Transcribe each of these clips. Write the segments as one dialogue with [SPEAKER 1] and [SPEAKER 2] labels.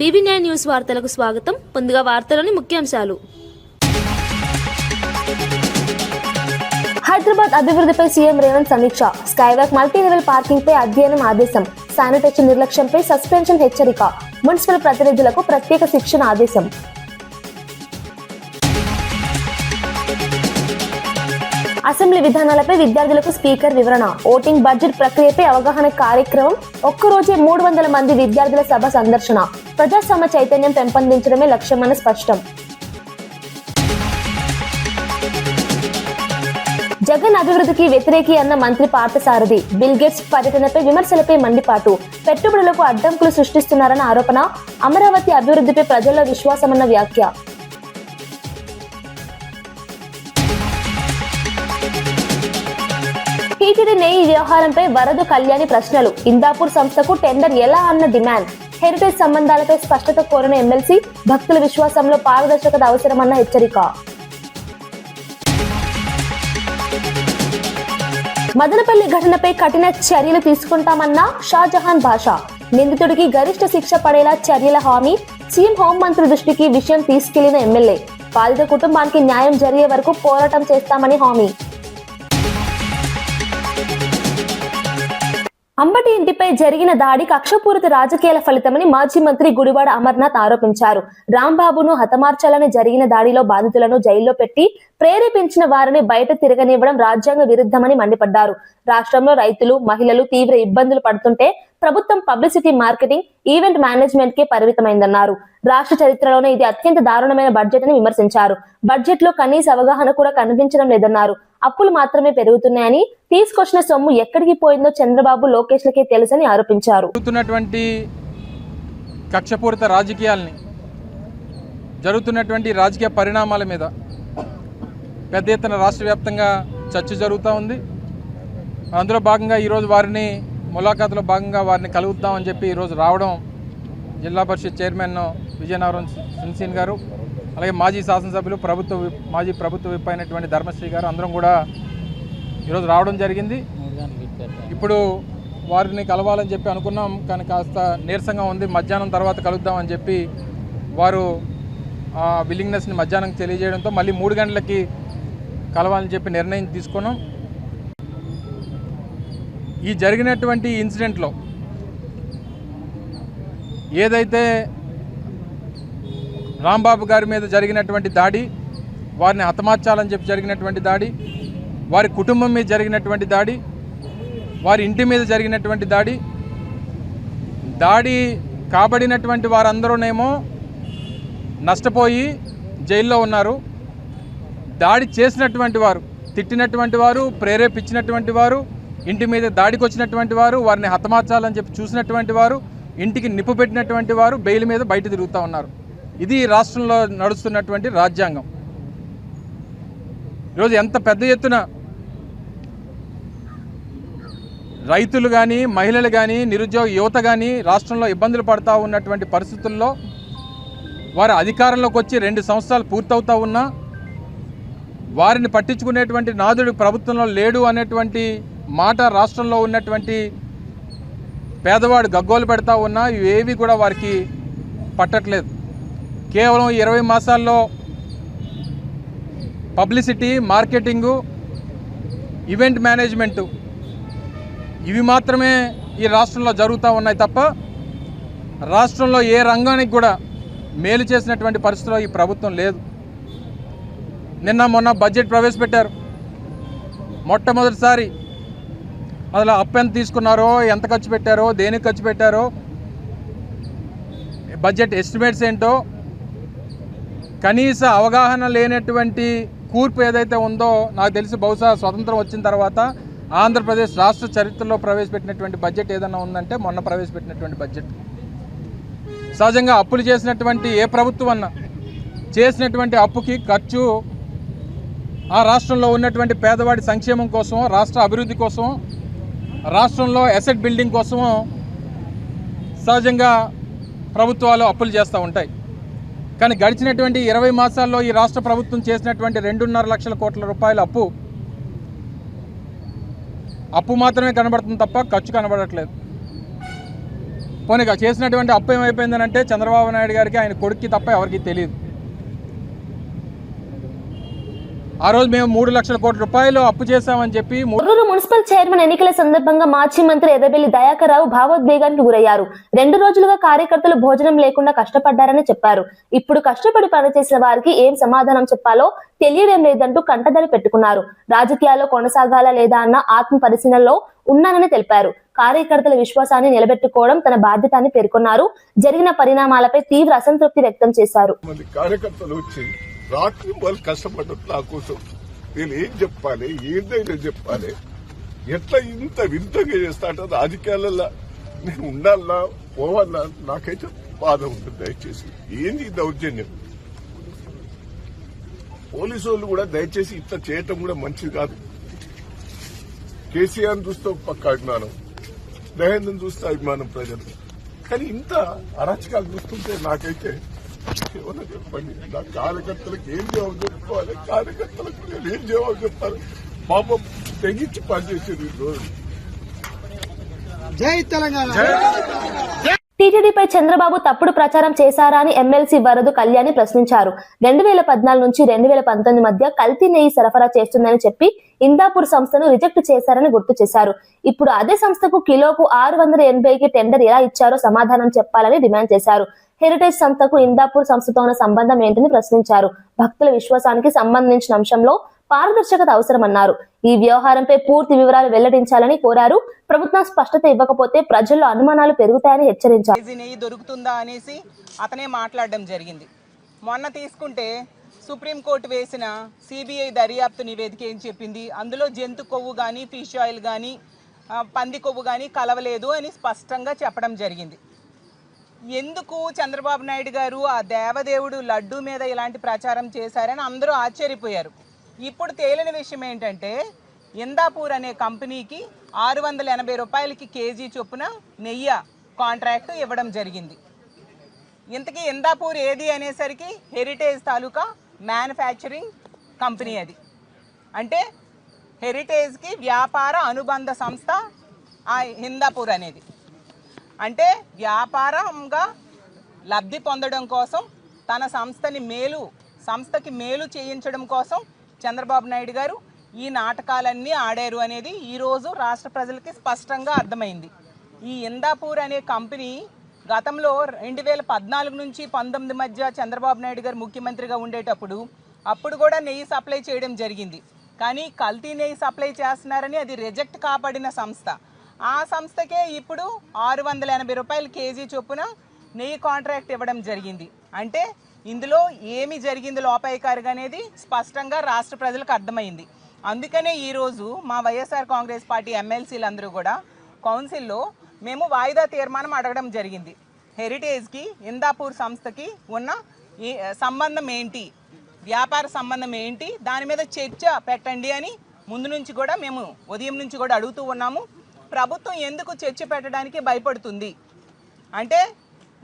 [SPEAKER 1] బీబీ9 news వార్తలకు స్వాగతం. ముందుగా వార్తలోని ముఖ్యాంశాలు. హైదరాబాద్ అభివృద్ధిపై సీఎం రేవంత్ సమీక్ష. స్కైవాక్ మల్టీ లెవెల్ పార్కింగ్ పై అధ్యయనం ఆదేశం. శానిటేషన్ నిర్లక్ష్యంపై సస్పెన్షన్ హెచ్చరిక. మున్సిపల్ ప్రతినిధులకు ప్రత్యేక శిక్షణ ఆదేశం. అసెంబ్లీ విధానాలపై విద్యార్థులకు స్పీకర్ వివరణ. ఓటింగ్ బడ్జెట్ ప్రక్రియపై అవగాహన కార్యక్రమం. ఒక్కరోజే 300 మంది విద్యార్థుల సభ సందర్శన. ప్రజాస్వామ్య చైతన్యం పెంపొందించడమే లక్ష్యమని స్పష్టం. జగన్ అభివృద్ధికి వ్యతిరేకి అన్న మంత్రి పార్థసారథి. బిల్ గేట్స్ పర్యటనపై విమర్శలపై మండిపాటు. పెట్టుబడులకు అడ్డంకులు సృష్టిస్తున్నారన్న ఆరోపణ. అమరావతి అభివృద్ధిపై ప్రజల్లో విశ్వాసమన్న వ్యాఖ్య. టీటీడీ నెయ్యి వ్యవహారంపై వరదు కళ్యాణి ప్రశ్నలు. ఇందాపూర్ సంస్థకు టెండర్ ఎలా అన్న డిమాండ్. హెరిటేజ్ సంబంధాలపై స్పష్టత కోరిన ఎమ్మెల్సీ. భక్తుల విశ్వాసంలో పారదర్శకత అవసరమన్న హెచ్చరిక. మదనపల్లి ఘటనపై కఠిన చర్యలు తీసుకుంటామన్న షాజహాన్ భాషా. నిందితుడికి గరిష్ట శిక్ష పడేలా చర్యల హామీ. సీఎం హోంమంత్రి దృష్టికి విషయం తీసుకెళ్లిన ఎమ్మెల్యే. బాధిత కుటుంబానికి న్యాయం జరిగే వరకు పోరాటం చేస్తామని హామీ. అంబటి ఇంటిపై జరిగిన దాడి కక్షపూరిత రాజకీయాల ఫలితమని మాజీ మంత్రి గుడివాడ అమర్నాథ్ ఆరోపించారు. రాంబాబును హతమార్చాలని జరిగిన దాడిలో బాధితులను జైల్లో పెట్టి ప్రేరేపించిన వారిని బయట తిరగనివ్వడం రాజ్యాంగ విరుద్ధమని మండిపడ్డారు. రాష్ట్రంలో రైతులు, మహిళలు తీవ్ర ఇబ్బందులు పడుతుంటే ప్రభుత్వం పబ్లిసిటీ, మార్కెటింగ్, ఈవెంట్ మేనేజ్మెంట్ కే పరిమితమైందన్నారు. రాష్ట్ర చరిత్రలోనే ఇది అత్యంత దారుణమైన బడ్జెట్ అని విమర్శించారు. బడ్జెట్ లో కనీస అవగాహన కూడా కనిపించడం లేదన్నారు. అప్పులు మాత్రమే పెరుగుతున్నాయని, తీసుకొచ్చిన సొమ్ము ఎక్కడికి పోయిందో చంద్రబాబు, లోకేష్లకే తెలుసని ఆరోపించారు.
[SPEAKER 2] కక్షపూరిత రాజకీయాల్ని, జరుగుతున్నటువంటి రాజకీయ పరిణామాల మీద పెద్ద ఎత్తున రాష్ట్ర వ్యాప్తంగా చర్చ జరుగుతూ ఉంది. అందులో భాగంగా ఈరోజు వారిని ములాఖాతులో భాగంగా వారిని కలుగుతామని చెప్పి ఈరోజు రావడం జిల్లా పరిషత్ చైర్మన్ విజయనగరం సిన్సీన్ గారు, అలాగే మాజీ శాసనసభ్యులు, మాజీ ప్రభుత్వ విప్ అయినటువంటి ధర్మశ్రీ గారు అందరం కూడా ఈరోజు రావడం జరిగింది. ఇప్పుడు వారిని కలవాలని చెప్పి అనుకున్నాం, కానీ కాస్త నీరసంగా ఉంది. మధ్యాహ్నం తర్వాత కలుద్దామని చెప్పి వారు విల్లింగ్నెస్ని మధ్యాహ్నం తెలియజేయడంతో మళ్ళీ 3 గంటలకి కలవాలని చెప్పి నిర్ణయం తీసుకున్నాం. ఈ జరిగినటువంటి ఇన్సిడెంట్లో ఏదైతే రాంబాబు గారి మీద జరిగినటువంటి దాడి, వారిని హతమార్చాలని చెప్పి జరిగినటువంటి దాడి, వారి కుటుంబం మీద జరిగినటువంటి దాడి, వారి ఇంటి మీద జరిగినటువంటి దాడి కాబడినటువంటి వారందరూనేమో నష్టపోయి జైల్లో ఉన్నారు. దాడి చేసినటువంటి వారు, తిట్టినటువంటి వారు, ప్రేరేపించినటువంటి వారు, ఇంటి మీద దాడికి వచ్చినటువంటి వారు, వారిని హతమార్చాలని చెప్పి చూసినటువంటి వారు, ఇంటికి నిప్పు పెట్టినటువంటి వారు బెయిల్ మీద బయట తిరుగుతూ ఉన్నారు. ఇది రాష్ట్రంలో నడుస్తున్నటువంటి రాజ్యాంగం. ఈరోజు ఎంత పెద్ద ఎత్తున రైతులు కానీ, మహిళలు కానీ, నిరుద్యోగ యువత కానీ రాష్ట్రంలో ఇబ్బందులు పడుతూ ఉన్నటువంటి పరిస్థితుల్లో వారు అధికారంలోకి వచ్చి 2 సంవత్సరాలు పూర్తవుతూ ఉన్నా వారిని పట్టించుకునేటువంటి నాదుడు ప్రభుత్వంలో లేడు అనేటువంటి మాట రాష్ట్రంలో ఉన్నటువంటి పేదవాడు గగ్గోలు పెడతా ఉన్నా ఇవేవి కూడా వారికి పట్టట్లేదు. కేవలం 20 మాసాల్లో పబ్లిసిటీ, మార్కెటింగు, ఈవెంట్ మేనేజ్మెంటు ఇవి మాత్రమే ఈ రాష్ట్రంలో జరుగుతూ ఉన్నాయి తప్ప రాష్ట్రంలో ఏ రంగానికి కూడా మేలు చేసినటువంటి పరిస్థితిలో ఈ ప్రభుత్వం లేదు. నిన్న మొన్న బడ్జెట్ ప్రవేశపెట్టారు. మొట్టమొదటిసారి అసలు అప్పు ఎంత తీసుకున్నారో, ఎంత ఖర్చు పెట్టారో, దేనికి ఖర్చు పెట్టారో, బడ్జెట్ ఎస్టిమేట్స్ ఏంటో కనీస అవగాహన లేనటువంటి కూర్పు ఏదైతే ఉందో నాకు తెలిసి బహుశా స్వతంత్రం వచ్చిన తర్వాత ఆంధ్రప్రదేశ్ రాష్ట్ర చరిత్రలో ప్రవేశపెట్టినటువంటి బడ్జెట్ ఏదైనా ఉందంటే మొన్న ప్రవేశపెట్టినటువంటి బడ్జెట్. సహజంగా అప్పులు చేసినటువంటి ఏ ప్రభుత్వం అన్నా చేసినటువంటి అప్పుకి ఖర్చు ఆ రాష్ట్రంలో ఉన్నటువంటి పేదవాడి సంక్షేమం కోసం, రాష్ట్ర అభివృద్ధి కోసం, రాష్ట్రంలో అసెట్ బిల్డింగ్ కోసము సహజంగా ప్రభుత్వాలు అప్పులు చేస్తూ ఉంటాయి. కానీ గడిచినటువంటి 20 మాసాల్లో ఈ రాష్ట్ర ప్రభుత్వం చేసినటువంటి 2.5 లక్షల కోట్ల రూపాయల అప్పు మాత్రమే కనబడుతుంది తప్ప ఖర్చు కనబడట్లేదు. పోనీ చేసినటువంటి అప్పు ఏమైపోయిందని అంటే చంద్రబాబు నాయుడు గారికి ఆయన కొడుక్కి తప్ప ఎవరికి తెలియదు. ఆ రోజు మేము 3 లక్షల కోట్ల రూపాయలు అప్పు చేశామని చెప్పి
[SPEAKER 1] ముర్రూరు మున్సిపల్ చైర్మన్ ఎన్నికల సందర్భంగా మాజీ మంత్రి ఎర్రబెల్లి దయాకర్ రావు భావోద్వేగానికి గురయ్యారు. 2 రోజులుగా కార్యకర్తలు భోజనం లేకుండా కష్టపడ్డారని చెప్పారు. ఇప్పుడు కష్టపడి పనిచేసిన వారికి ఏం సమాధానం చెప్పాలో తెలియడం లేదంటూ కంటదడి పెట్టుకున్నారు. రాజకీయాల్లో కొనసాగాలా లేదా అన్న ఆత్మ పరిశీలనలో ఉన్నానని తెలిపారు. కార్యకర్తల విశ్వాసాన్ని నిలబెట్టుకోవడం తన బాధ్యత అని పేర్కొన్నారు. జరిగిన పరిణామాలపై తీవ్ర అసంతృప్తి వ్యక్తం చేశారు.
[SPEAKER 3] రాత్రి వాళ్ళు కష్టపడ్డారు నా కోసం. నేను ఏం చెప్పాలి, ఏంటైనా చెప్పాలి, ఎట్లా ఇంత వింతగా చేస్తా అంటే రాజకీయాలలో నేను ఉండాలా పోవాలా నాకైతే బాధ ఉంటుంది. దయచేసి ఏంది దౌర్జన్యం? పోలీసు వాళ్ళు కూడా దయచేసి ఇట్లా చేయటం కూడా మంచిది కాదు. కేసీఆర్ చూస్తే పక్క అభిమానం, దహేంద్రను చూస్తే అభిమానం ప్రజలు, కానీ ఇంత అరాచకాలు చూస్తుంటే నాకైతే ఏమన్నా చెప్పండి. నా కార్యకర్తలకు ఏం జవాబు చెప్పుకోవాలి, కార్యకర్తలకు నేను ఏం జవాబు చెప్పాలి? పాపం తెగించి పనిచేసేది ఈ రోజు.
[SPEAKER 4] జై తెలంగాణ.
[SPEAKER 1] టీటీడీపై చంద్రబాబు తప్పుడు ప్రచారం చేశారా అని ఎమ్మెల్సీ వరదు కళ్యాణి ప్రశ్నించారు. 2014 నుంచి 2019 మధ్య కల్తీ నెయ్యి సరఫరా చేస్తుందని చెప్పి ఇందాపూర్ సంస్థను రిజెక్ట్ చేశారని గుర్తు చేశారు. ఇప్పుడు అదే సంస్థకు కిలోకు 680కి టెండర్ ఎలా ఇచ్చారో సమాధానం చెప్పాలని డిమాండ్ చేశారు. హెరిటేజ్ సంస్థకు ఇందాపూర్ సంస్థతో ఉన్న సంబంధం ఏంటని ప్రశ్నించారు. భక్తుల విశ్వాసానికి సంబంధించిన అంశంలో పారదర్శకత అవసరమన్నారు. ఈ వ్యవహారంపై పూర్తి వివరాలు వెల్లడించాలని కోరారు. ప్రభుత్వం స్పష్టత ఇవ్వకపోతే ప్రజల్లో అనుమానాలు పెరుగుతాయని హెచ్చరించారు.
[SPEAKER 5] నెయ్యి దొరుకుతుందా అనేసి అతనే మాట్లాడడం జరిగింది. మొన్న తీసుకుంటే సుప్రీంకోర్టు వేసిన సిబిఐ దర్యాప్తు నివేదిక ఏం చెప్పింది? అందులో జంతు కొవ్వు కానీ, ఫిష్ ఆయిల్ కానీ, పంది కొవ్వు కానీ కలవలేదు అని స్పష్టంగా చెప్పడం జరిగింది. ఎందుకు చంద్రబాబు నాయుడు గారు ఆ దేవదేవుడు లడ్డు మీద ఇలాంటి ప్రచారం చేశారని అందరూ ఆశ్చర్యపోయారు. ఇప్పుడు తేలిన విషయం ఏంటంటే ఇందాపూర్ అనే కంపెనీకి 680 రూపాయలకి కేజీ చొప్పున నెయ్యి కాంట్రాక్ట్ ఇవ్వడం జరిగింది. ఇంతకీ ఇందాపూర్ ఏది అనేసరికి హెరిటేజ్ తాలూకా మ్యానుఫ్యాక్చరింగ్ కంపెనీ అది. అంటే హెరిటేజ్కి వ్యాపార అనుబంధ సంస్థ ఆ ఇందాపూర్ అనేది. అంటే వ్యాపారంగా లబ్ధి పొందడం కోసం తన సంస్థకి మేలు చేయించడం కోసం చంద్రబాబు నాయుడు గారు ఈ నాటకాలన్నీ ఆడారు అనేది ఈరోజు రాష్ట్ర ప్రజలకి స్పష్టంగా అర్థమైంది. ఈ ఇందాపూర్ అనే కంపెనీ గతంలో 2014 నుంచి 19 మధ్య చంద్రబాబు నాయుడు గారు ముఖ్యమంత్రిగా ఉండేటప్పుడు అప్పుడు కూడా నెయ్యి సప్లై చేయడం జరిగింది. కానీ కల్తీ నెయ్యి సప్లై చేస్తున్నారని అది రిజెక్ట్ కాపాడిన సంస్థ. ఆ సంస్థకే ఇప్పుడు 680 రూపాయలు కేజీ చొప్పున నెయ్యి కాంట్రాక్ట్ ఇవ్వడం జరిగింది. అంటే ఇందులో ఏమి జరిగింది లోపాయికారిగా అనేది స్పష్టంగా రాష్ట్ర ప్రజలకు అర్థమైంది. అందుకనే ఈరోజు మా వైఎస్ఆర్ కాంగ్రెస్ పార్టీ ఎమ్మెల్సీలందరూ కూడా కౌన్సిల్లో మేము వాయిదా తీర్మానం అడగడం జరిగింది. హెరిటేజ్కి ఇందాపూర్ సంస్థకి ఉన్న సంబంధం ఏంటి, వ్యాపార సంబంధం ఏంటి, దాని మీద చర్చ పెట్టండి అని ముందు నుంచి కూడా మేము ఉదయం నుంచి కూడా అడుగుతూ ఉన్నాము. ప్రభుత్వం ఎందుకు చర్చ పెట్టడానికి భయపడుతుంది అంటే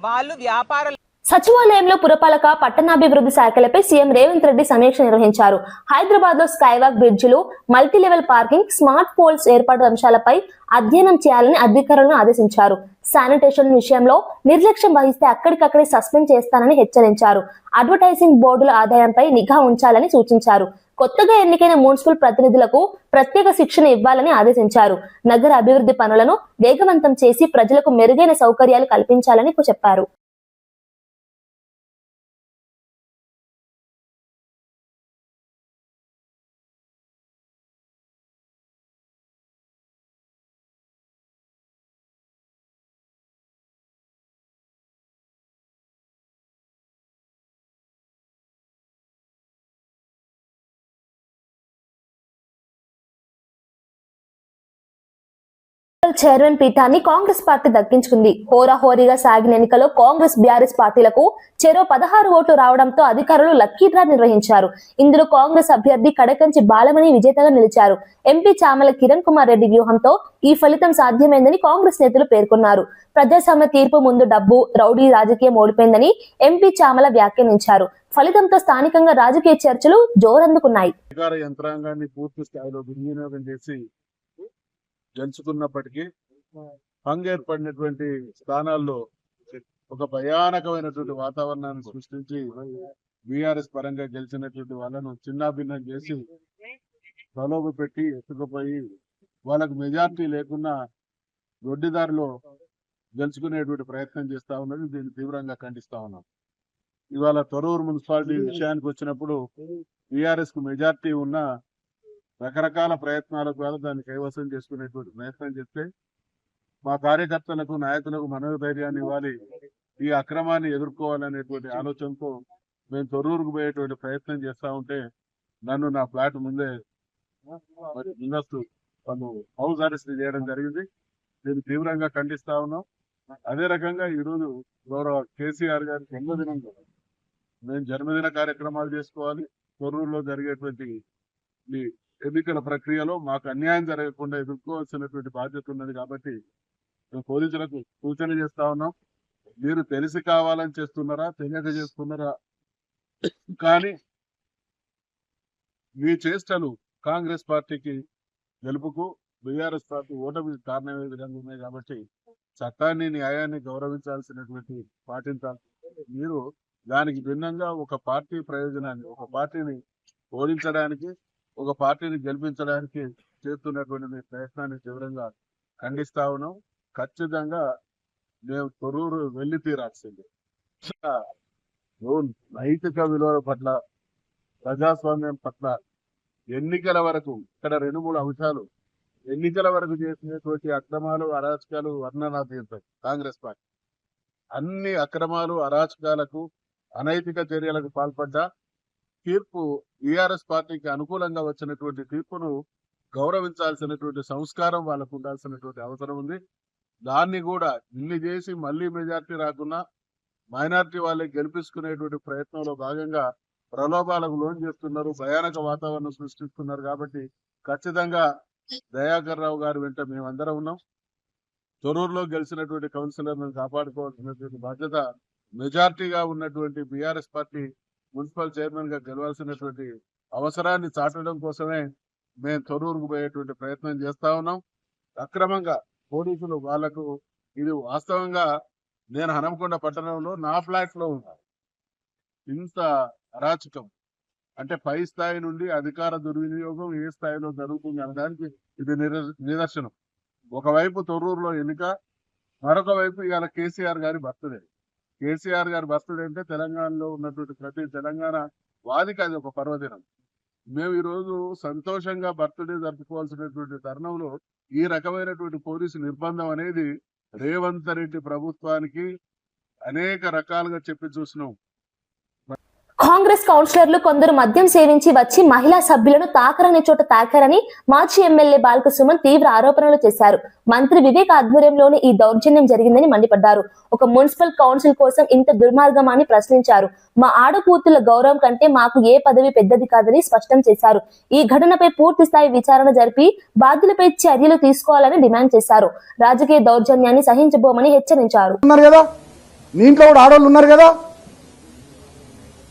[SPEAKER 5] వాళ్ళు వ్యాపార
[SPEAKER 1] సచివాలయంలో పురపాలక పట్టణాభివృద్ధి శాఖలపై సీఎం రేవంత్ రెడ్డి సమీక్ష నిర్వహించారు. హైదరాబాద్ లో స్కైవాక్ బ్రిడ్జిలు, మల్టీలెవెల్ పార్కింగ్, స్మార్ట్ పోల్స్ ఏర్పాటు అంశాలపై అధ్యయనం చేయాలని అధికారులను ఆదేశించారు. శానిటేషన్ విషయంలో నిర్లక్ష్యం వహిస్తే అక్కడికక్కడే సస్పెండ్ చేస్తానని హెచ్చరించారు. అడ్వర్టైజింగ్ బోర్డుల ఆదాయంపై నిఘా ఉంచాలని సూచించారు. కొత్తగా ఎన్నికైన మున్సిపల్ ప్రతినిధులకు ప్రత్యేక శిక్షణ ఇవ్వాలని ఆదేశించారు. నగర అభివృద్ధి పనులను వేగవంతం చేసి ప్రజలకు మెరుగైన సౌకర్యాలు కల్పించాలని చెప్పారు. చైర్మన్ పీఠాన్ని కాంగ్రెస్ పార్టీ దక్కించుకుంది. హోరాహోరీగా సాగిన ఎన్నికలో కాంగ్రెస్ బీఆర్ఎస్ పార్టీలకు చెరో 16 ఓట్లు రావడంతో అధికారులు లక్కీ డ్రా నిర్వహించారు. ఇందులో కాంగ్రెస్ అభ్యర్థి కడకంచి బాలమణి విజేతగా నిలిచారు. ఎంపీ చామల కిరణ్ కుమార్ రెడ్డి వ్యూహంతో ఈ ఫలితం సాధ్యమైందని కాంగ్రెస్ నేతలు పేర్కొన్నారు. ప్రజాస్వామ్య తీర్పు ముందు డబ్బు, రౌడీ రాజకీయం ఓడిపోయిందని ఎంపీ చామల వ్యాఖ్యానించారు. ఫలితంతో స్థానికంగా రాజకీయ చర్చలు జోరందుకున్నాయి.
[SPEAKER 6] అధికార యంత్రాంగాన్ని పూర్తి స్థాయిలో వినియోగం చేసి గెలుచుకున్నప్పటికీ
[SPEAKER 4] హంగ్ ఏర్పడినటువంటి స్థానాల్లో ఒక భయానకమైనటువంటి వాతావరణాన్ని సృష్టించి బీఆర్ఎస్ పరంగా గెలిచినటువంటి వాళ్ళను చిన్నాభిన్నం చేసి ప్రలోభ పెట్టి ఎత్తుకుపోయి వాళ్ళకు మెజార్టీ లేకుండా దొడ్డిదారిలో గెలుచుకునేటువంటి ప్రయత్నం చేస్తా ఉన్నది. దీన్ని తీవ్రంగా ఖండిస్తా ఉన్నాం. ఇవాళ తొర్రూరు మున్సిపాలిటీ విషయానికి వచ్చినప్పుడు టీఆర్ఎస్ కు మెజార్టీ ఉన్న రకరకాల ప్రయత్నాల ద్వారా దాన్ని కైవసం చేసుకునేటువంటి ప్రయత్నం చేస్తే మా కార్యకర్తలకు నాయకులకు మనోధైర్యాన్ని ఇవ్వాలి, ఈ అక్రమాన్ని ఎదుర్కోవాలనేటువంటి ఆలోచనతో మేము తొర్రూరుకు పోయేటువంటి ప్రయత్నం చేస్తా ఉంటే నన్ను నా ఫ్లాట్ ముందే ముందస్తు వాళ్ళు హౌస్ అరెస్ట్ చేయడం జరిగింది. దీన్ని తీవ్రంగా ఖండిస్తా ఉన్నాం. అదే రకంగా ఈరోజు గౌరవ కేసీఆర్ గారి జన్మదినం మేము జన్మదిన కార్యక్రమాలు చేసుకోవాలి. తొర్రూరులో జరిగేటువంటి ఈ ఎన్నికల ప్రక్రియలో మాకు అన్యాయం జరగకుండా ఎదుర్కోవాల్సినటువంటి బాధ్యత ఉన్నది. కాబట్టి మేము పోలీసులకు సూచన చేస్తా ఉన్నాం, మీరు తెలిసి కావాలని చేస్తున్నారా తెలియక చేస్తున్నారా కానీ మీ చేష్టలు కాంగ్రెస్ పార్టీకి గెలుపుకు బీఆర్ఎస్ పార్టీ ఓటమికి కారణమయ్యే విధంగా ఉన్నాయి. కాబట్టి చట్టాన్ని న్యాయాన్ని గౌరవించాల్సినటువంటి పాటించాలి. మీరు దానికి భిన్నంగా ఒక పార్టీ ప్రయోజనాన్ని, ఒక పార్టీని ఓడించడానికి, ఒక పార్టీని గెలిపించడానికి చేస్తున్నటువంటి మీ ప్రయత్నాన్ని తీవ్రంగా ఖండిస్తా ఉన్నాం. ఖచ్చితంగా మేము తొర్రూరు వెళ్లి తీరాల్సింది. నైతిక విలువల పట్ల, ప్రజాస్వామ్యం పట్ల, ఎన్నికల వరకు ఇక్కడ 2-3 అంశాలు ఎన్నికల వరకు చేసినటువంటి అక్రమాలు అరాచకాలు వర్ణనాతీతం. కాంగ్రెస్ పార్టీ అన్ని అక్రమాలు అరాచకాలకు అనైతిక చర్యలకు పాల్పడ్డ తీర్పు బీఆర్ఎస్ పార్టీకి అనుకూలంగా వచ్చినటువంటి తీర్పును గౌరవించాల్సినటువంటి సంస్కారం వాళ్ళకు ఉండాల్సినటువంటి అవసరం ఉంది. దాన్ని కూడా ఇన్ని చేసి మళ్లీ మెజార్టీ రాకుండా మైనార్టీ వాళ్ళే గెలిపించుకునేటువంటి ప్రయత్నంలో భాగంగా ప్రలోభాలకు లోన్ చేస్తున్నారు, భయానక వాతావరణం సృష్టిస్తున్నారు. కాబట్టి ఖచ్చితంగా దయాకర్ రావు గారి వెంట మేమందరం ఉన్నాం. తొర్రూరులో గెలిచినటువంటి కౌన్సిలర్లను కాపాడుకోవాల్సినటువంటి బాధ్యత మెజార్టీగా ఉన్నటువంటి బీఆర్ఎస్ పార్టీ మున్సిపల్ చైర్మన్ గా గెలవాల్సినటువంటి అవసరాన్ని చాటడం కోసమే మేము తొర్రూరుకు పోయేటువంటి ప్రయత్నం చేస్తా ఉన్నాం. అక్రమంగా పోలీసులు వాళ్లకు ఇది వాస్తవంగా నేను హనంకొండ పట్టణంలో నా ఫ్లాట్ లో ఉన్నా. ఇంత అరాచకం అంటే పై స్థాయి నుండి అధికార దుర్వినియోగం ఏ స్థాయిలో జరుగుతుంది అనడానికి ఇది నిదర్శనం. ఒకవైపు తొర్రూరులో ఎన్నిక, మరొక వైపు ఇవాళ కేసీఆర్ గారి బర్త్డే. కేసీఆర్ గారి బర్త్డే అంటే తెలంగాణలో ఉన్నటువంటి ప్రతి తెలంగాణ వాదికి అది ఒక పర్వదినం. మేము ఈరోజు సంతోషంగా బర్త్డే జరుపుకోవాల్సినటువంటి తరుణంలో ఈ రకమైనటువంటి పోలీసు నిర్బంధం అనేది రేవంత్ రెడ్డి ప్రభుత్వానికి అనేక రకాలుగా చెప్పి చూసినాం.
[SPEAKER 1] కాంగ్రెస్ కౌన్సిలర్లు కొందరు మద్యం సేవించి వచ్చి మహిళా సభ్యులను తాకరనే చోట తాకారని మాజీ ఎమ్మెల్యే బాల్క సుమన్ తీవ్ర ఆరోపణలు చేశారు. మంత్రి వివేక్ ఆధ్వర్యంలోనే ఈ దౌర్జన్యం జరిగిందని మండిపడ్డారు. ఒక మున్సిపల్ కౌన్సిల్ కోసం ఇంత దుర్మార్గమా అని ప్రశ్నించారు. మా ఆడకూతుల గౌరవం కంటే మాకు ఏ పదవి పెద్దది కాదని స్పష్టం చేశారు. ఈ ఘటనపై పూర్తి స్థాయి విచారణ జరిపి బాధ్యులపై చర్యలు తీసుకోవాలని డిమాండ్ చేశారు. రాజకీయ దౌర్జన్యాన్ని సహించబోమని హెచ్చరించారు.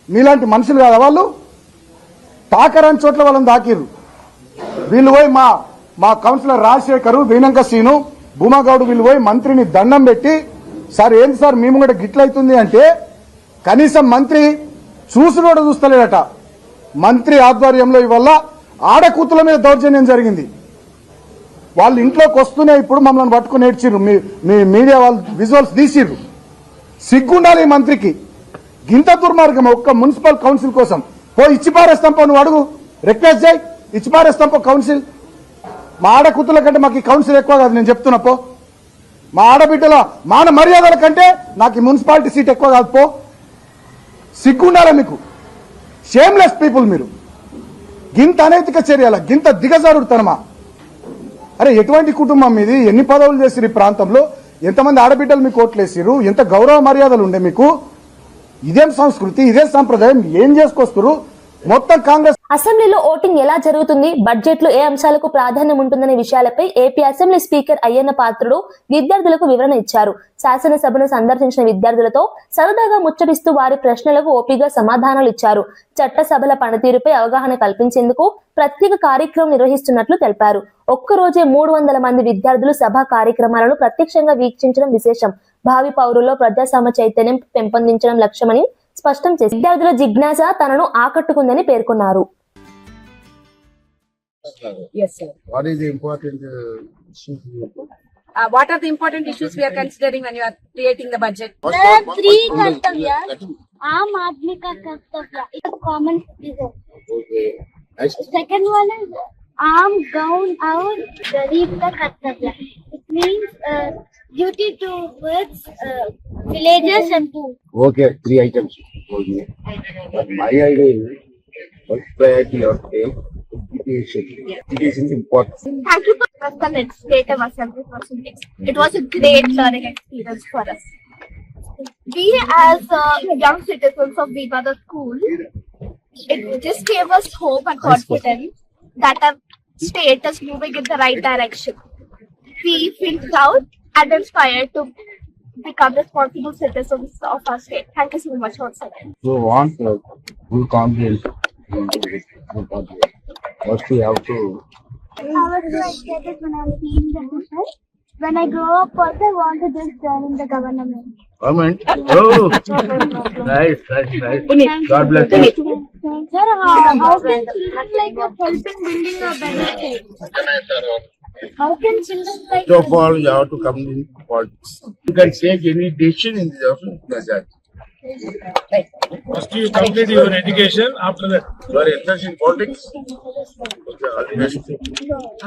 [SPEAKER 6] మీలాంటి మనుషులు కాదా వాళ్ళు? తాకరని చోట్ల వాళ్ళని తాకిర్రు. వీళ్ళు పోయి మా కౌన్సిలర్ రాజశేఖరు, వీణంక శ్రీను, భూమాగౌడు వీళ్ళు పోయి మంత్రిని దండం పెట్టి, సార్ ఏంటి సార్ మేము కూడా గిట్లయితుంది అంటే కనీసం మంత్రి చూసి కూడా చూస్తలేడట. మంత్రి ఆధ్వర్యంలో ఇవల్ల ఆడకూతుల మీద దౌర్జన్యం జరిగింది. వాళ్ళు ఇంట్లోకి వస్తూనే ఇప్పుడు మమ్మల్ని పట్టుకుని ఏడ్చిర్రు. మీ మీడియా వాళ్ళు విజువల్స్ తీసిర్రు. సిగ్గుండాలి మంత్రికి. గింత దుర్మార్గం ఒక్క మున్సిపల్ కౌన్సిల్ కోసం ఇచ్చిపారేస్తాం. నువ్వు అడుగు, రిక్వెస్ట్ చేయి, ఇచ్చిపారేస్తాం కౌన్సిల్. మా ఆడకూతుల కంటే మాకు ఈ కౌన్సిల్ ఎక్కువ కాదు, నేను చెప్తున్నా. మా ఆడబిడ్డల మాన మర్యాదల కంటే నాకు ఈ మున్సిపాలిటీ సీట్ ఎక్కువ కాదు. సిగ్గుండాలా మీకు? షేమ్లెస్ పీపుల్ మీరు. గింత అనైతిక చర్యల, గింత దిగజారుడుతనమా? అరే ఎటువంటి కుటుంబం ఇది? ఎన్ని పదవులు చేసిరు ఈ ప్రాంతంలో? ఎంతమంది ఆడబిడ్డలు మీకు ఓట్లేసిరు? ఎంత గౌరవ మర్యాదలు ఉండే మీకు? ఇదేం సంస్కృతి, ఇదే సంప్రదాయం? ఏం చేసుకొస్తారు? మొత్తం కాంగ్రెస్
[SPEAKER 1] అసెంబ్లీలో ఓటింగ్ ఎలా జరుగుతుంది, బడ్జెట్ లో ఏ అంశాలకు ప్రాధాన్యం ఉంటుందనే విషయాలపై AP assembly speaker Ayyanna Patrudu విద్యార్థులకు వివరణ ఇచ్చారు. శాసనసభను సందర్శించిన విద్యార్థులతో సరదాగా ముచ్చటిస్తూ వారి ప్రశ్నలకు ఓపిగా సమాధానాలు ఇచ్చారు. చట్టసభల పనితీరుపై అవగాహన కల్పించేందుకు ప్రత్యేక కార్యక్రమం నిర్వహిస్తున్నట్లు తెలిపారు. ఒక్కరోజే 300 మంది విద్యార్థులు సభా కార్యక్రమాలను ప్రత్యక్షంగా వీక్షించడం విశేషం. భావి పౌరుల్లో ప్రజాస్వామ్య చైతన్యం పెంపొందించడం లక్ష్యమని స్పష్టం చేసి విద్యార్థుల జిజ్ఞాస తనను ఆకట్టుకుందని పేర్కొన్నారు.
[SPEAKER 7] Yes, sir.
[SPEAKER 4] What is the important issue?
[SPEAKER 7] What are the important issues we are considering when you are creating the budget?
[SPEAKER 8] Three kartavya. Aam aadmi ka kartavya. It's a common citizen.
[SPEAKER 4] Okay. Next.
[SPEAKER 8] Second one is aam gaun aur garib ka kartavya. It means duty towards villagers and poor.
[SPEAKER 4] Okay, 3 items. Okay. But my idea is first priority of education. Education is important.
[SPEAKER 8] Thank you for the legislative assembly proceedings. It was a great learning experience for us. We as young citizens of Vivada School, it just gave us hope and confidence that our state is moving in the right direction. We feel proud and inspired to become responsible citizens of our state. Thank you so much once again.
[SPEAKER 4] So want full confidence. First we have to.
[SPEAKER 8] I was so excited when I was seeing the movie. When I grow up, what I want to just join in the government.
[SPEAKER 4] Comment. Oh, nice. God bless you.
[SPEAKER 8] Sir, how can children like a helping building a better state? How can children like
[SPEAKER 4] First of all, you have to come in politics. You can take any decision in the office.
[SPEAKER 9] First you complete your education, after that
[SPEAKER 4] You are interested in politics? Okay, all the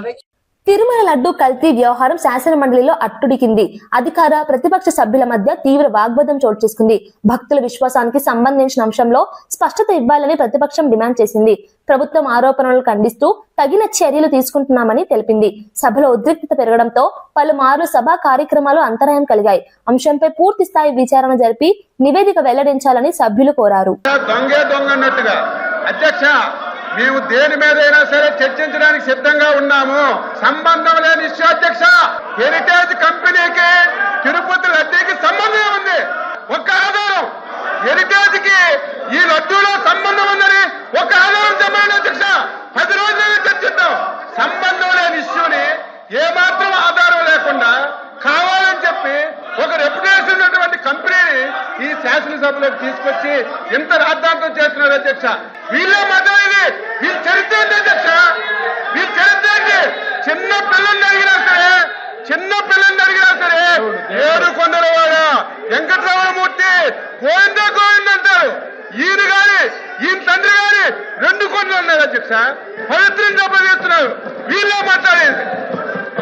[SPEAKER 4] best.
[SPEAKER 1] Tirumala laddu కల్తీ వ్యవహారం శాసన మండలిలో అట్టుడికింది. అధికార ప్రతిపక్ష సభ్యుల మధ్య తీవ్ర వాగ్వాదం చోటు చేసుకుంది. భక్తుల విశ్వాసానికి సంబంధించిన అంశంలో స్పష్టత ఇవ్వాలని ప్రతిపక్షం డిమాండ్ చేసింది. ప్రభుత్వం ఆరోపణలు ఖండిస్తూ తగిన చర్యలు తీసుకుంటున్నామని తెలిపింది. సభలో ఉద్రిక్తత పెరగడంతో పలుమార్లు సభా కార్యక్రమాలు అంతరాయం కలిగాయి. అంశంపై పూర్తి స్థాయి విచారణ జరిపి నివేదిక వెల్లడించాలని సభ్యులు కోరారు.
[SPEAKER 10] దొంగన్నట్టుగా అధ్యక్ష, మేము దేని మీదైనా సరే చర్చించడానికి సిద్ధంగా ఉన్నాము. సంబంధం లేని ఇష్యూ అధ్యక్ష. హెరిటేజ్ కంపెనీకి తిరుపతి లడ్డూకి సంబంధం ఉంది. ఒక ఆధారం హెరిటేజ్ కి ఈ లడ్డూలో సంబంధం ఉందని ఒక ఆధారం చెప్పండి అధ్యక్ష. 10 రోజులైనా చర్చిద్దాం. సంబంధం లేని ఇష్యూని ఏమాత్రం ఆధారం లేకుండా కావాలని చెప్పి ఒక రెప్యుటేషన్ ఉన్నటువంటి కంపెనీని ఈ శాసనసభలోకి తీసుకొచ్చి ఎంత రాద్ధాంతం చేస్తున్నారు అధ్యక్ష. వీళ్ళే మాట్లాడేది, వీళ్ళు చరిత్ర ఏంటి అధ్యక్ష? వీళ్ళు చరిత్ర ఏంటి? చిన్న పిల్లల్ని అడిగినా సరే ఏడు కొండలవాడ వెంకటరమణమూర్తి గోవింద అంటారు. ఈయన తండ్రి గాని 2 కొండలు ఉన్నారు అధ్యక్ష. పవిత్రం చేస్తున్నారు. వీళ్ళే మాట్లాడేది.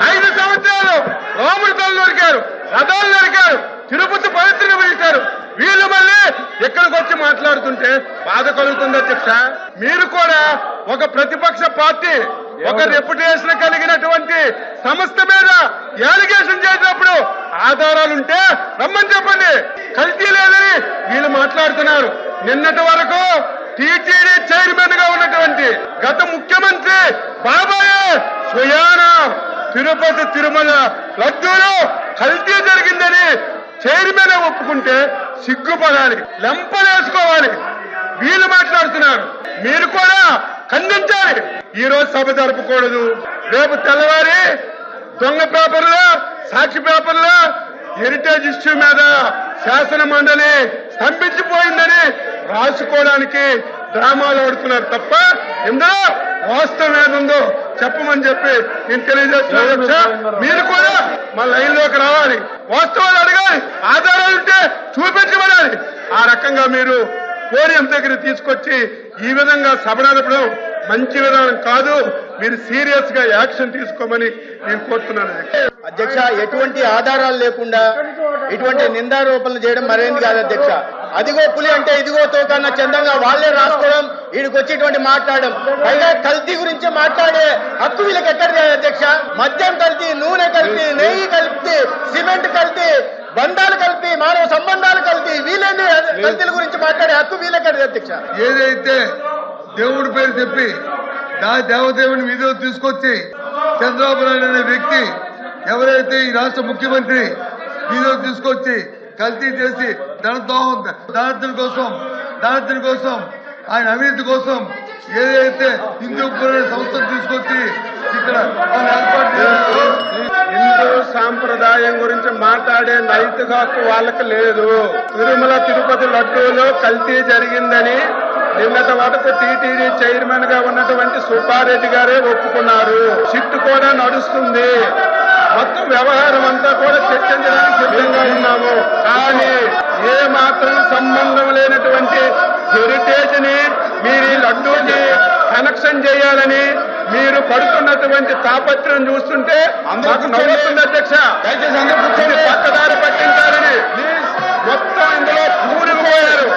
[SPEAKER 10] 5 సంవత్సరాలు రాముడి తల్లి నరికారు, రథాలు నరికారు, తిరుపతి పవిత్రంగా పిలిచారు. వీళ్ళు మళ్ళీ ఇక్కడికి వచ్చి మాట్లాడుతుంటే బాధ కలుగుతుంది అధ్యక్ష. మీరు కూడా ఒక ప్రతిపక్ష పార్టీ, ఒక రెప్యుటేషన్ కలిగినటువంటి సంస్థ మీద యాలిగేషన్ చేసినప్పుడు ఆధారాలుంటే రమ్మని చెప్పండి. కల్తీ లేదని వీళ్ళు మాట్లాడుతున్నారు. నిన్నటి వరకు టీటీడీ చైర్మన్ గా ఉన్నటువంటి గత ముఖ్యమంత్రి బాబాయ్ స్వయానా తిరుపతి తిరుమల లడ్డూలో కల్తీ జరిగిందని చైర్మన్ ఒప్పుకుంటే సిగ్గుపడాలి, లెంపలేసుకోవాలి. వీళ్ళు మాట్లాడుతున్నారు. మీరు కూడా ఖండించాలి. ఈ రోజు సభ జరపకూడదు. రేపు తెల్లవారి దొంగ పేపర్లో, సాక్షి పేపర్లో హెరిటేజ్ ఇష్యూ మీద శాసన మండలి స్తంభించిపోయిందని రాసుకోవడానికి డ్రామాలు ఆడుతున్నారు తప్ప ఇందులో వాస్తవం ఏముందో చెప్పమని చెప్పి నేను తెలియజేస్తున్నాను. మీరు కూడా మా లైన్ లోకి రావాలి, వాస్తవాలు అడగాలి, ఆధారాలు ఉంటే చూపించబడాలి. ఆ రకంగా మీరు పోడియం దగ్గర తీసుకొచ్చి ఈ విధంగా సభ నడపడం మంచి విధానం కాదు. మీరు సీరియస్ గా యాక్షన్ తీసుకోమని నేను కోరుతున్నాను
[SPEAKER 11] అధ్యక్ష. ఎటువంటి ఆధారాలు లేకుండా ఇటువంటి నిందారోపణలు చేయడం మరేంది కాదు అధ్యక్ష. అదిగో పులి అంటే ఇదిగో తోకన్న చందంగా వాళ్లే రాసుకోవడం, వీడికి వచ్చేటువంటి మాట్లాడడం, పైగా కల్తీ గురించి మాట్లాడే హక్కు వీళ్ళకి ఎక్కడిది అధ్యక్ష? మద్యం కల్తీ, నూనె కల్తీ, నెయ్యి కల్తీ, సిమెంట్ కల్తీ, బంధాలు కలిపి, మానవ సంబంధాలు కలిపి వీళ్ళని కల్తీల గురించి మాట్లాడే హక్కు వీళ్ళకి అధ్యక్ష.
[SPEAKER 10] ఏదైతే దేవుడి పేరు చెప్పి దేవదేవుని వీధిలో తీసుకొచ్చి చంద్రబాబు నాయుడు అనే వ్యక్తి ఎవరైతే ఈ రాష్ట్ర ముఖ్యమంత్రి వీధిలో తీసుకొచ్చి కల్తీ చేసి దారిద్ర్యం కోసం ఆయన అవినీతి కోసం ఏదైతే హిందూపుర సంస్థను తీసుకొచ్చి ఇక్కడ హిందూ సాంప్రదాయం గురించి మాట్లాడే నైతిక హక్కు వాళ్ళకి లేదు. తిరుమల తిరుపతి లడ్డూలో కల్తీ జరిగిందని నిన్నటి వరకు టీటీడీ చైర్మన్ గా ఉన్నటువంటి సుబ్బారెడ్డి గారే ఒప్పుకున్నారు. సిట్టు కూడా నడుస్తుంది. మొత్తం వ్యవహారం అంతా కూడా చర్చించడానికి సిద్ధంగా ఉన్నాము. కానీ ఏ మాత్రం సంబంధం లేనటువంటి హెరిటేజ్ ని మీరు ఈ లడ్డూని కనెక్షన్ చేయాలని మీరు పడుతున్నటువంటి తాపత్రం చూస్తుంటే మాకు నవ్వుతుంది అధ్యక్ష. దయచేసి పక్కదారి పట్టించాలని మొత్తం ఇందులో కూలిపోయారు.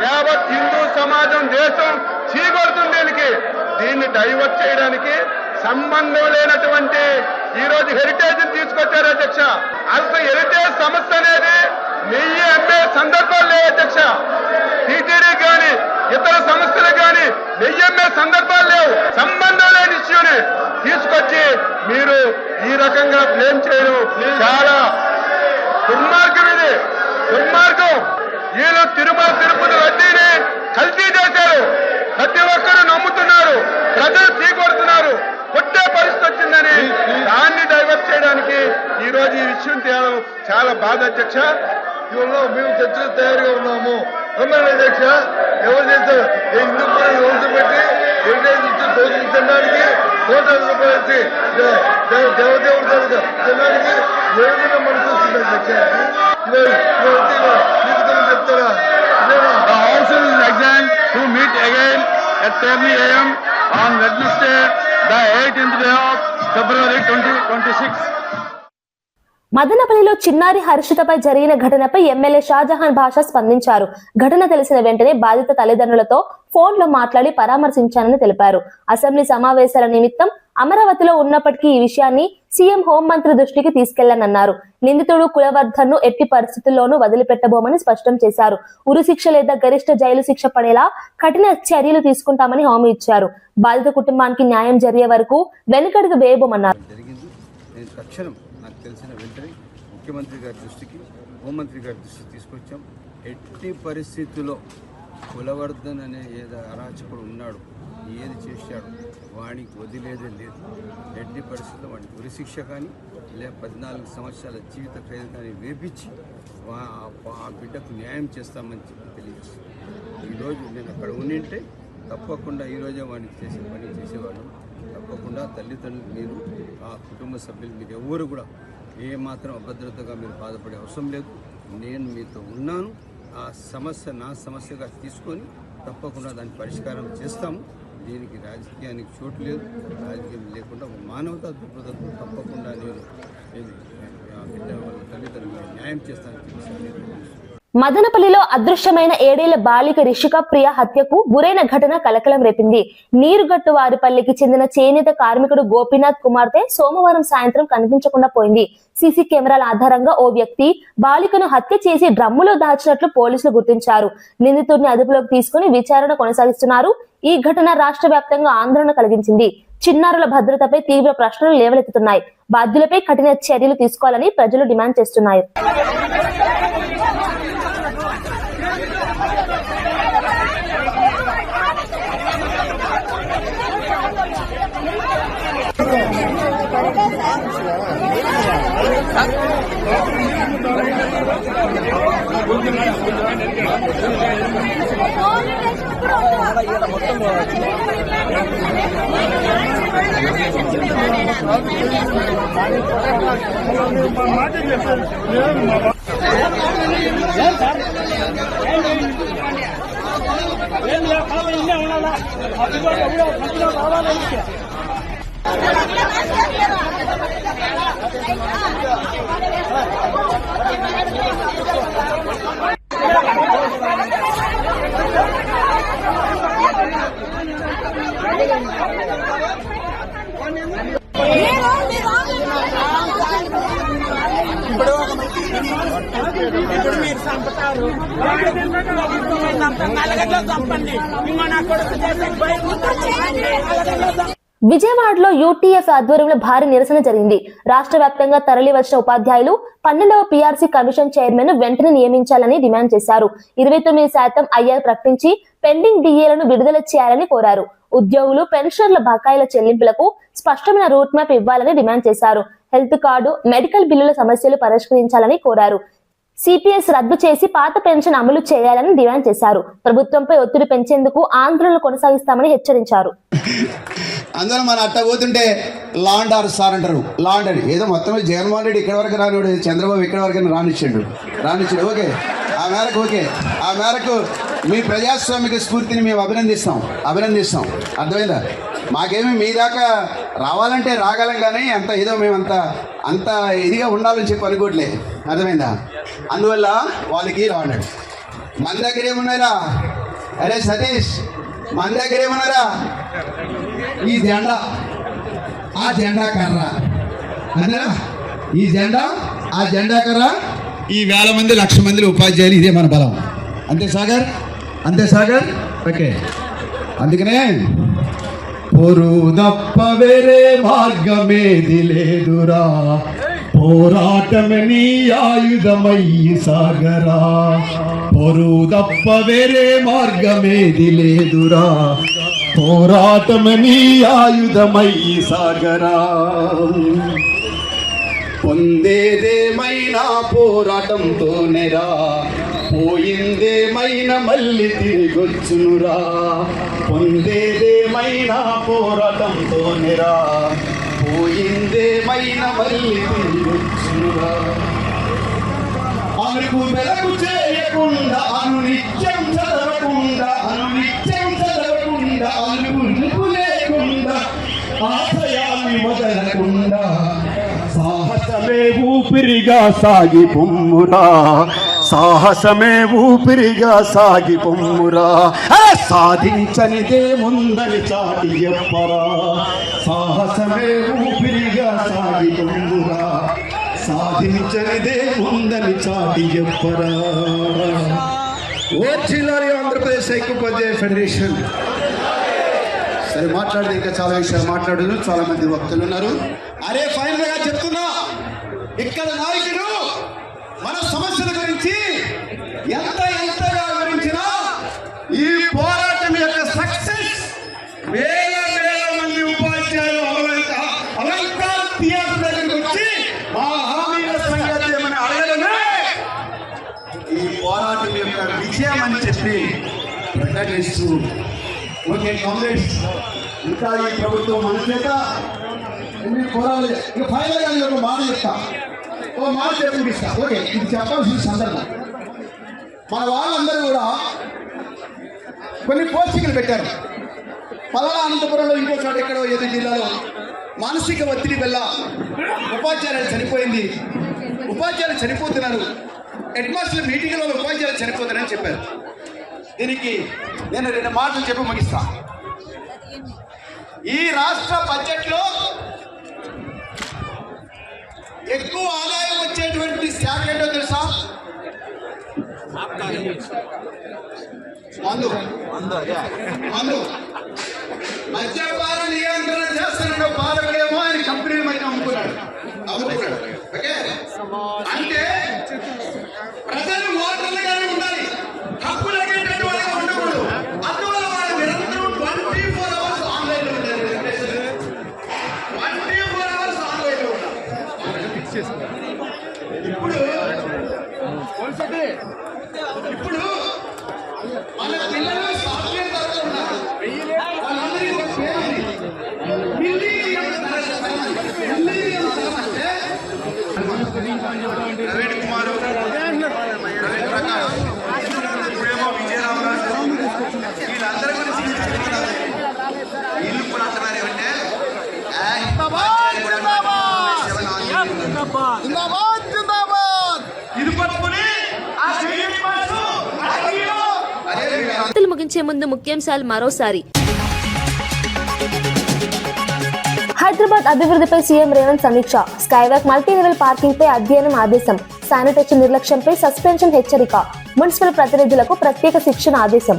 [SPEAKER 10] యావత్ హిందూ సమాజం దేశం చీకొడుతుంది. దీన్ని డైవర్ట్ చేయడానికి సంబంధం లేనటువంటి ఈ రోజు హెరిటేజ్ తీసుకొచ్చారు అధ్యక్ష. అసలు హెరిటేజ్ సంస్థ అనేది 1000 అమ్మే సందర్భాలు లేవు అధ్యక్ష. టీటీడీ కానీ ఇతర సంస్థలకు కానీ 1000 అమ్మే సందర్భాలు లేవు. సంబంధం లేని ఇష్యూని తీసుకొచ్చి మీరు ఈ రకంగా బ్లేమ్ చేయడం చాలా దుర్మార్గం. ఇది దుర్మార్గం. వీళ్ళు తిరుమల తిరుపతి లడ్డీని కల్తీ చేశారు. ప్రతి ఒక్కరు నమ్ముతున్నారు. ప్రజలు తీకొడుతున్నారు. కొట్టే పరిస్థితి వచ్చిందని దాన్ని డైవర్ట్ చేయడానికి ఈ రోజు ఈ విషయం తేవడం చాలా బాధ అధ్యక్ష. ఇవాళ మేము చర్చలు తయారుగా ఉన్నాము. రమ్మని అధ్యక్ష ఎవరు చేస్తారు? హిందూ రోజు పెట్టి రోజులు తినడానికి 100 రూపాయలు ఇచ్చి దేవదేవుడు తినడానికి ఏదైనా మనసు వస్తుంది అధ్యక్ష. చెప్తారా? Also is examined to meet again at 10 AM on Wednesday, the 18th day of February 2026.
[SPEAKER 1] మదనపల్లిలో చిన్నారి హర్షితపై జరిగిన ఘటనపై ఎమ్మెల్యే షాజహాన్ బాషా స్పందించారు. ఘటన తెలిసిన వెంటనే బాధిత తల్లిదండ్రులతో ఫోన్లో మాట్లాడి పరామర్శించానని తెలిపారు. అసెంబ్లీ సమావేశాల నిమిత్తం అమరావతిలో ఉన్నప్పటికీ ఈ విషయాన్ని సీఎం హోంమంత్రి దృష్టికి తీసుకెళ్లానన్నారు. నిందితుడు కులవర్ధన్ ను ఎట్టి పరిస్థితుల్లోనూ వదిలిపెట్టబోమని స్పష్టం చేశారు. ఉరిశిక్ష లేదా గరిష్ట జైలు శిక్ష పడేలా కఠిన చర్యలు తీసుకుంటామని హామీ ఇచ్చారు. బాధిత కుటుంబానికి న్యాయం జరిగే వరకు వెనుకడుగు వేయబోమన్నారు.
[SPEAKER 12] నాకు తెలిసిన వెంటనే ముఖ్యమంత్రి గారి దృష్టికి హోంమంత్రి గారి దృష్టికి తీసుకొచ్చాం. ఎట్టి పరిస్థితుల్లో కులవర్ధన్ అనే ఏదో అరాచకుడు ఉన్నాడు, ఏది చేశాడు వాడికి వదిలేదే లేదు. ఎట్టి పరిస్థితుల్లో వాడికి ఉరిశిక్ష కానీ లేదా 14 సంవత్సరాల జీవిత ఖైదు కానీ వేపించి ఆ బిడ్డకు న్యాయం చేస్తామని చెప్పి తెలియజేస్తాం. ఈరోజు నేను అక్కడ ఉండింటే తప్పకుండా ఈరోజే వాడికి చేసే పని చేసేవాళ్ళు. తప్పకుండా తల్లిదండ్రులు మీరు ఆ కుటుంబ సభ్యులు మీరు ఎవరు కూడా ఏమాత్రం అభద్రతగా మీరు బాధపడే అవసరం లేదు. నేను మీతో ఉన్నాను. ఆ సమస్య నా సమస్యగా తీసుకొని తప్పకుండా దాని పరిష్కారం చేస్తాము. దీనికి రాజకీయానికి చోటు లేదు. రాజకీయం లేకుండా ఒక మానవతా దృక్పథంతో తప్పకుండా నేను బిడ్డ వాళ్ళ తల్లిదండ్రులకు న్యాయం చేస్తానని చెప్పి
[SPEAKER 1] మదనపల్లిలో అదృశ్యమైన 7 ఏళ్ల బాలిక రిషిక ప్రియ హత్యకు గురైన ఘటన కలకలం రేపింది. నీరుగట్టు వారిపల్లికి చెందిన చేనేత కార్మికుడు గోపీనాథ్ కుమార్తె సోమవారం సాయంత్రం కనిపించకుండా పోయింది. సీసీ కెమెరాల ఆధారంగా ఓ వ్యక్తి బాలికను హత్య చేసి డ్రమ్ములో దాచినట్లు పోలీసులు గుర్తించారు. నిందితుడిని అదుపులోకి తీసుకుని విచారణ కొనసాగిస్తున్నారు. ఈ ఘటన రాష్ట్ర వ్యాప్తంగా ఆందోళన కలిగించింది. చిన్నారుల భద్రతపై తీవ్ర ప్రశ్నలు లేవలెత్తుతున్నాయి. బాధ్యులపై కఠిన చర్యలు తీసుకోవాలని ప్రజలు డిమాండ్ చేస్తున్నారు.
[SPEAKER 5] ఇప్పుడు మీరు చంపుతారు.
[SPEAKER 1] విజయవాడలో యూటీఎఫ్ ఆధ్వర్యంలో భారీ నిరసన జరిగింది. రాష్ట్ర వ్యాప్తంగా తరలి వచ్చిన ఉపాధ్యాయులు 12వ పీఆర్సీ కమిషన్ చైర్మన్ వెంటనే నియమించాలని డిమాండ్ చేశారు. 29% ఐఆర్ ప్రకటించి పెండింగ్ డిఏలను విడుదల చేయాలని కోరారు. ఉద్యోగులు పెన్షనర్ల బకాయిల చెల్లింపులకు స్పష్టమైన రూట్ మ్యాప్ ఇవ్వాలని డిమాండ్ చేశారు. హెల్త్ కార్డు, మెడికల్ బిల్లుల సమస్యలు పరిష్కరించాలని కోరారు. సిపిఎస్ రద్దు చేసి పాత పెన్షన్ అమలు చేయాలని డిమాండ్ చేశారు. ప్రభుత్వంపై ఒత్తిడి పెంచేందుకు ఆందోళనలు కొనసాగిస్తామని హెచ్చరించారు.
[SPEAKER 12] అందరూ మన అట్ట పోతుంటే లాండ్ ఆర్ సార్ అంటారు. లాండ్ అని ఏదో మొత్తం జగన్మోహన్ రెడ్డి ఇక్కడ వరకు రానివాడు, చంద్రబాబు ఇక్కడ వరకు రానిచ్చాడు. ఓకే, ఆ మేరకు మీ ప్రజాస్వామిక స్ఫూర్తిని మేము అభినందిస్తాం. అర్థమైందా? మాకేమి మీ దాకా రావాలంటే రాగలం, కానీ అంత ఏదో మేము అంత ఇదిగా ఉండాలని చెప్పి అనుకోవట్లే. అర్థమైందా? అందువల్ల వాళ్ళకి రావడం. మన దగ్గర ఏమున్నారా? అరే సతీష్, మన దగ్గర ఏమన్నారా? ఈ జెండా, ఆ జెండా కర్ర, అన్నారా? ఈ జెండా, ఆ జెండా కర్ర, ఈ 1000 మంది 1,00,000 మంది ఉపాధ్యాయులు, ఇదే మన బలం. అంతే సాగర్. ఓకే, అందుకనే పొరుదప్ప వేరే మార్గమేది లేదురా, పోరాటమే నీ ఆయుధమయ్యి సాగరా. పొరుదప్ప వేరే మార్గమేది లేదురా, పోరాటమే నీ ఆయుధమయ్యి సాగరా. పొందేదేమైనా పోరాటంతోనేరా, పోయిందేమైనా మళ్ళీ తిరిగొచ్చునురా. పొందేదేమైనా పోరాటంతోనేరా, పోయిందేమైనా మళ్ళీ తిరిగొచ్చునురా. అరుగు వెలుగు చేయకుండా, అనునిత్యం చదవకుండా, అలుగు లేకుండా, ఆశయాన్ని వదలకుండా, సాహసమే ఊపిరిగా సాగి పొమ్మురా, సాధించనిదే ముందని చాటి చెప్పరా. సాహసమే ఊపిరిగా సాగి పొమ్మురా, సాధించనిదే ముందని చాటి చెప్పరా. ఓర్చిల్లారి ఆంధ్రప్రదేశ్ ఐక్యోపాధ్యాయ ఫెడరేషన్. సరే, మాట్లాడితే ఇంకా చాలా విషయాలు మాట్లాడారు, చాలా మంది వక్తలు ఉన్నారు. అరే ఫైనల్ గా చెప్తున్నా, ఇక్కడ నాయకుడు మన సమస్యల గురించి ఎంతగా వివరించినా ఈ పోరాటం యొక్క సక్సెస్ వేల మంది ఉపాధ్యాయులు అలంకార థియేటర్ దగ్గరికి వచ్చి మా హామీల సంగతి ఏమని అడగడమే ఈ పోరాటం యొక్క విజయం అని చెప్పి ప్రకటిస్తూ, ఓకే కాంగ్రెస్, ఇంకా ఈ ప్రభుత్వం మన చేత పోరాలి. ఇక ఫైనల్ గా ఒక మాట చెప్తా, ముగిస్తా. ఓకే, ఇది చెప్పాల్సిన సందర్భం. మన వాళ్ళందరూ కూడా కొన్ని పోస్టింగ్లు పెట్టారు. పలానా అనంతపురంలో, ఇంకో చోట ఎక్కడో ఏదో జిల్లాలో మానసిక ఒత్తిడి వల్ల ఉపాధ్యాయులు చనిపోయింది, ఉపాధ్యాయులు చనిపోతున్నారు, హెడ్ మాస్టర్ మీటింగ్లో ఉపాధ్యాయులు చనిపోతున్నారని చెప్పారు. దీనికి నేను 2 మాటలు చెప్పి ముగిస్తా. ఈ రాష్ట్ర బడ్జెట్లో ఎక్కువ ఆదాయం వచ్చేటువంటి శాఖ ఏంటో తెలుసా? మందు. మద్యపాన నియంత్రణ చేస్తున్నాడు పాలకుడేమో ఆయన కంపెనీల మధ్య అమ్ముకున్నాడు. ఓకే, అంటే ప్రజలు ఓటర్లుగానే ఉండాలి, హక్కు లెక్కేటటువంటి ఉండకూడదు. అందువల్ల వాళ్ళు నిరంతరం 24 hours ఆన్లైన్లో ఉండాలి. 24 hours ఆన్లైన్లో ఉండాలి. ఇప్పుడు మన పిల్లలు సాఫ్ట్వేర్ తరగతి ఉన్నారు. వాళ్ళందరికీ ఒక పేరు ఉంది, మిలీనియం తరం అంటే ప్రవీణ్ కుమార్, ప్రవీణ్ ప్రకాష్, ఇప్పుడేమో విజయరామరాజు, వీళ్ళందరి గురించి చెప్తున్నారు. వీళ్ళు కూడా అంటున్నారు ఏమంటే ఇది పట్టుకుని
[SPEAKER 1] ముగించే ముందు ముఖ్యాంశాలు మరోసారి. హైదరాబాద్ అభివృద్ధిపై సీఎం రేవంత్ సమీక్ష. స్కైవాక్ మల్టీ లెవెల్ పార్కింగ్ పై అధ్యయనం ఆదేశం. శానిటేషన్ నిర్లక్ష్యంపై సస్పెన్షన్ హెచ్చరిక. మున్సిపల్ ప్రతినిధులకు ప్రత్యేక శిక్షణ ఆదేశం.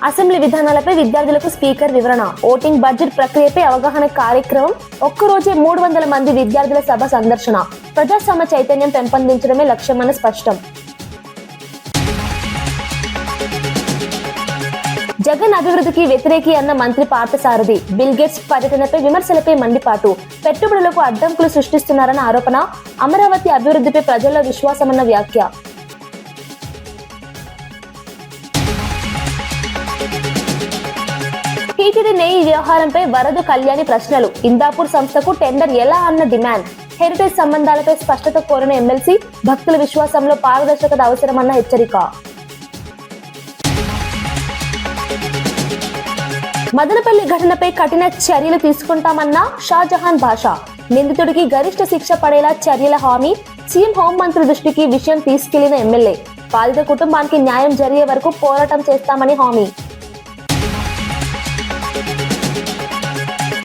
[SPEAKER 1] అసెంబ్లీ విధానాలపై విద్యార్థులకు స్పీకర్ వివరణ. ఓటింగ్, బడ్జెట్ ప్రక్రియపై అవగాహన కార్యక్రమం. ఒక్కరోజే 300 మంది విద్యార్థుల సభ సందర్శన. ప్రజాస్వామ్య చైతన్యం పెంపొందించడమే లక్ష్యమని స్పష్టం. జగన్ అభివృద్ధికి వ్యతిరేకి అన్న మంత్రి పార్థసారథి. బిల్ గేట్స్ పర్యటనపై విమర్శలపై మండిపాటు. పెట్టుబడులకు అడ్డంకులు సృష్టిస్తున్నారన్న ఆరోపణ. అమరావతి అభివృద్ధిపై ప్రజల్లో విశ్వాసమన్న వ్యాఖ్య. టీటీడీ నెయ్యి వ్యవహారంపై వరద కళ్యాణి ప్రశ్నలు. ఇందాపూర్ సంస్థకు టెండర్ ఎలా అన్న డిమాండ్. హెరిటేజ్ సంబంధాలపై స్పష్టత కోరిన ఎమ్మెల్సీ. భక్తుల విశ్వాసంలో పారదర్శకత అవసరమన్న హెచ్చరిక. మదనపల్లి ఘటనపై కఠిన చర్యలు తీసుకుంటామన్న షాజహాన్ భాషా. నిందితుడికి గరిష్ట శిక్ష పడేలా చర్యల హామీ. సీఎం హోంమంత్రి దృష్టికి విషయం తీసుకెళ్లిన ఎమ్మెల్యే. బాధిత కుటుంబానికి న్యాయం జరిగే వరకు పోరాటం చేస్తామని హామీ.